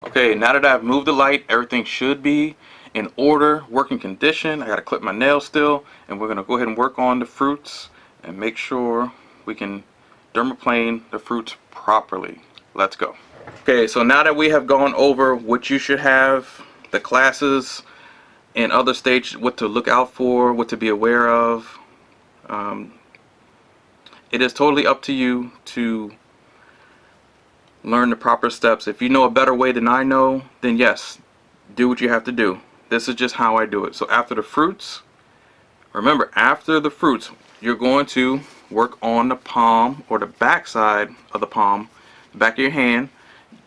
Okay, now that I've moved the light, everything should be in order, working condition. I gotta clip my nails still, and we're gonna go ahead and work on the fruits and make sure we can dermaplane the fruits properly. Let's go. Okay, so now that we have gone over what you should have, the classes and other stages, what to look out for, what to be aware of, it is totally up to you to learn the proper steps. If you know a better way than I know, then yes, do what you have to do. This is just how I do it. So after the fruits, remember, after the fruits, you're going to work on the palm or the back side of the palm, back of your hand.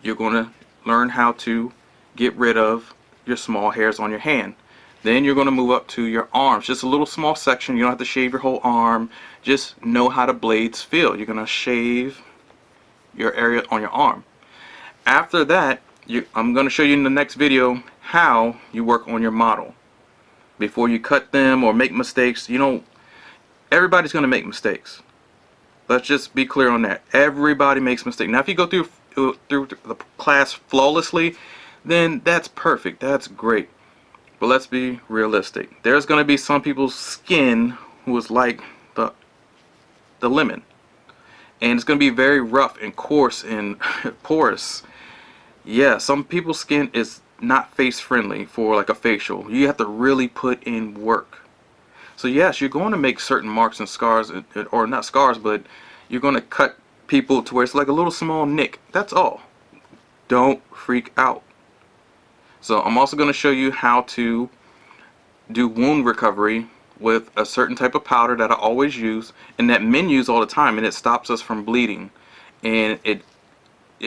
You're going to learn how to get rid of your small hairs on your hand. Then you're going to move up to your arms, just a little small section. You don't have to shave your whole arm. Just know how the blades feel. You're going to shave your area on your arm. After that, I'm going to show you in the next video how you work on your model. Before you cut them or make mistakes, you know, everybody's going to make mistakes. Let's just be clear on that. Everybody makes mistakes. Now if you go through the class flawlessly, then that's perfect. That's great. But let's be realistic. There's going to be some people's skin who is like the lemon. And it's going to be very rough and coarse and porous. Yeah, some people's skin is not face friendly for like a facial. You have to really put in work. So yes, you're going to make certain marks and scars, or not scars, but you're going to cut people to where it's like a little small nick. That's all. Don't freak out. So I'm also going to show you how to do wound recovery with a certain type of powder that I always use and that men use all the time, and it stops us from bleeding, and it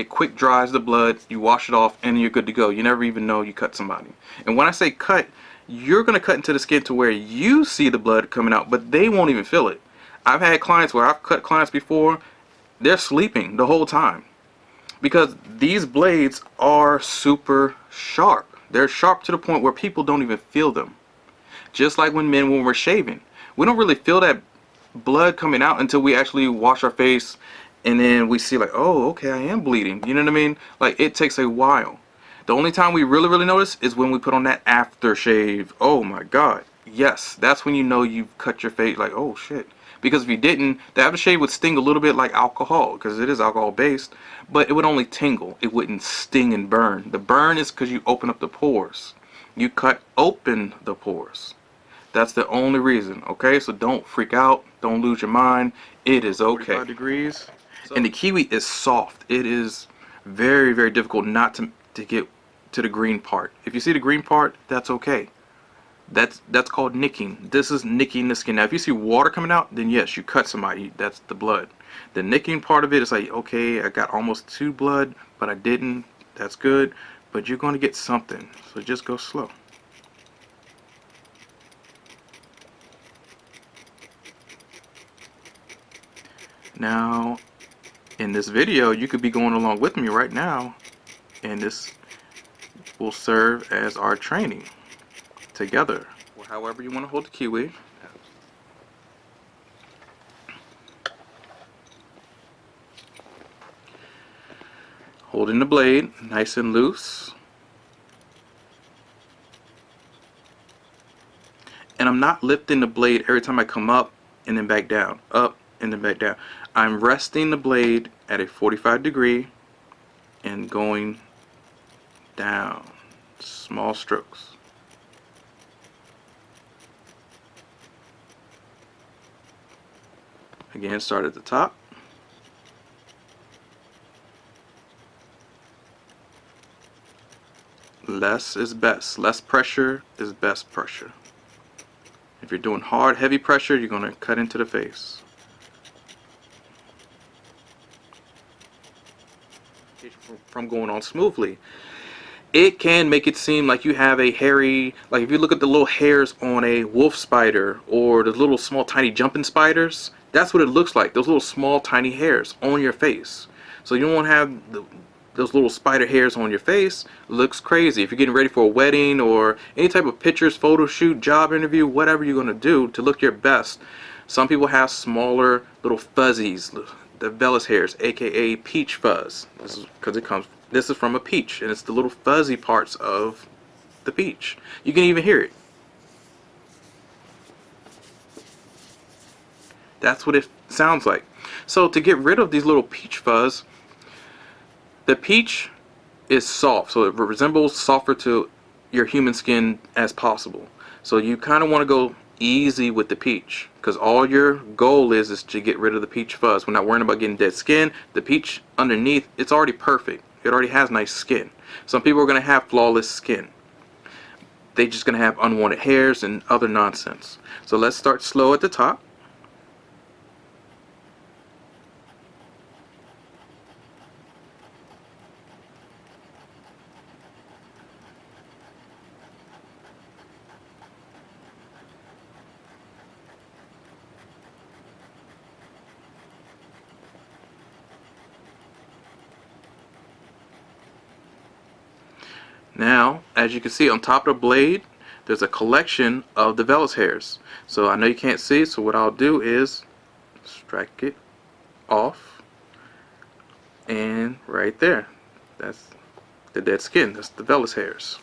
quick dries the blood. You wash it off and you're good to go. You never even know you cut somebody. And when I say cut, you're going to cut into the skin to where you see the blood coming out, but they won't even feel it. I've had clients where I've cut clients before, they're sleeping the whole time because these blades are super sharp. They're sharp to the point where people don't even feel them. Just like when we're shaving, we don't really feel that blood coming out until we actually wash our face, and then we see like, oh, okay, I am bleeding. You know what I mean? Like, it takes a while. The only time we really notice is when we put on that aftershave. Oh my God, yes, that's when you know you've cut your face. Like, oh shit. Because if you didn't, the aftershave would sting a little bit like alcohol, because it is alcohol based, but it would only tingle. It wouldn't sting and burn. The burn is because you open up the pores. You cut open the pores. That's the only reason, okay? So don't freak out. Don't lose your mind. It is okay. 45 degrees. And the kiwi is soft. It is very difficult not to get to the green part. If you see the green part, that's okay. That's called nicking. This is nicking the skin. Now, if you see water coming out, then yes, you cut somebody. That's the blood. The nicking part of it is like, okay, I got almost too blood, but I didn't. That's good. But you're going to get something. So just go slow. Now, in this video, you could be going along with me right now, and this will serve as our training together, or however you want to hold the kiwi. Holding the blade nice and loose. And I'm not lifting the blade every time I come up and then back down, up and then back down. I'm resting the blade at a 45 degree and going down, small strokes. Again, start at the top. Less is best. Less pressure is best pressure. If you're doing hard, heavy pressure, you're going to cut into the face. From going on smoothly, it can make it seem like you have a hairy, like if you look at the little hairs on a wolf spider or the little small tiny jumping spiders, that's what it looks like, those little small tiny hairs on your face. So you don't want to have those little spider hairs on your face. It looks crazy. If you're getting ready for a wedding or any type of pictures, photo shoot, job interview, whatever you're going to do to look your best, some people have smaller little fuzzies, the vellus hairs, aka peach fuzz. This is because it comes This is from a peach, and it's the little fuzzy parts of the peach. You can even hear it. That's what it sounds like. So to get rid of these little peach fuzz, the peach is soft, so it resembles softer to your human skin as possible. So you kind of want to go easy with the peach, because all your goal is to get rid of the peach fuzz. We're not worrying about getting dead skin. The peach underneath, it's already perfect. It already has nice skin. Some people are going to have flawless skin. They're just going to have unwanted hairs and other nonsense. So let's start slow at the top. Now, as you can see on top of the blade, there's a collection of the vellus hairs. So I know you can't see, so what I'll do is strike it off, and right there, that's the dead skin. That's the vellus hairs.